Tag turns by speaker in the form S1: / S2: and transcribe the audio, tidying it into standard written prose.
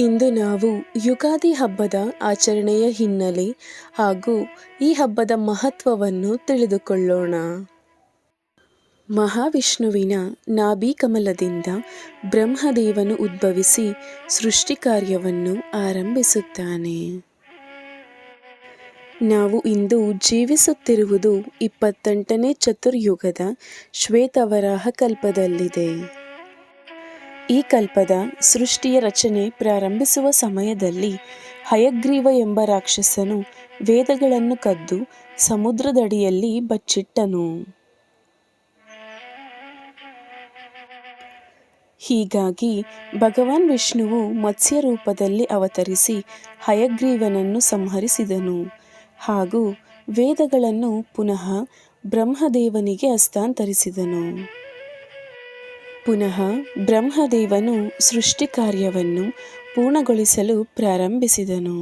S1: ಇಂದು ನಾವು ಯುಗಾದಿ ಹಬ್ಬದ ಆಚರಣೆಯ ಹಿನ್ನೆಲೆ ಹಾಗೂ ಈ ಹಬ್ಬದ ಮಹತ್ವವನ್ನು ತಿಳಿದುಕೊಳ್ಳೋಣ. ಮಹಾವಿಷ್ಣುವಿನ ನಾಭಿಕಮಲದಿಂದ ಬ್ರಹ್ಮದೇವನು ಉದ್ಭವಿಸಿ ಸೃಷ್ಟಿ ಕಾರ್ಯವನ್ನು ಆರಂಭಿಸುತ್ತಾನೆ. ನಾವು ಇಂದು ಜೀವಿಸುತ್ತಿರುವುದು 28ನೇ ಚತುರ್ಯುಗದ ಶ್ವೇತವರಾಹ ಕಲ್ಪದಲ್ಲಿದೆ. ಈ ಕಲ್ಪದ ಸೃಷ್ಟಿಯ ರಚನೆ ಪ್ರಾರಂಭಿಸುವ ಸಮಯದಲ್ಲಿ ಹಯಗ್ರೀವ ಎಂಬ ರಾಕ್ಷಸನು ವೇದಗಳನ್ನು ಕದ್ದು ಸಮುದ್ರದಡಿಯಲ್ಲಿ ಬಚ್ಚಿಟ್ಟನು. ಹೀಗಾಗಿ ಭಗವಾನ್ ವಿಷ್ಣುವು ಮತ್ಸ್ಯ ರೂಪದಲ್ಲಿ ಅವತರಿಸಿ ಹಯಗ್ರೀವನನ್ನು ಸಂಹರಿಸಿದನು ಹಾಗೂ ವೇದಗಳನ್ನು ಪುನಃ ಬ್ರಹ್ಮದೇವನಿಗೆ ಹಸ್ತಾಂತರಿಸಿದನು. ಪುನಃ ಬ್ರಹ್ಮದೇವನು ಸೃಷ್ಟಿ ಕಾರ್ಯವನ್ನು ಪೂರ್ಣಗೊಳಿಸಲು ಪ್ರಾರಂಭಿಸಿದನು.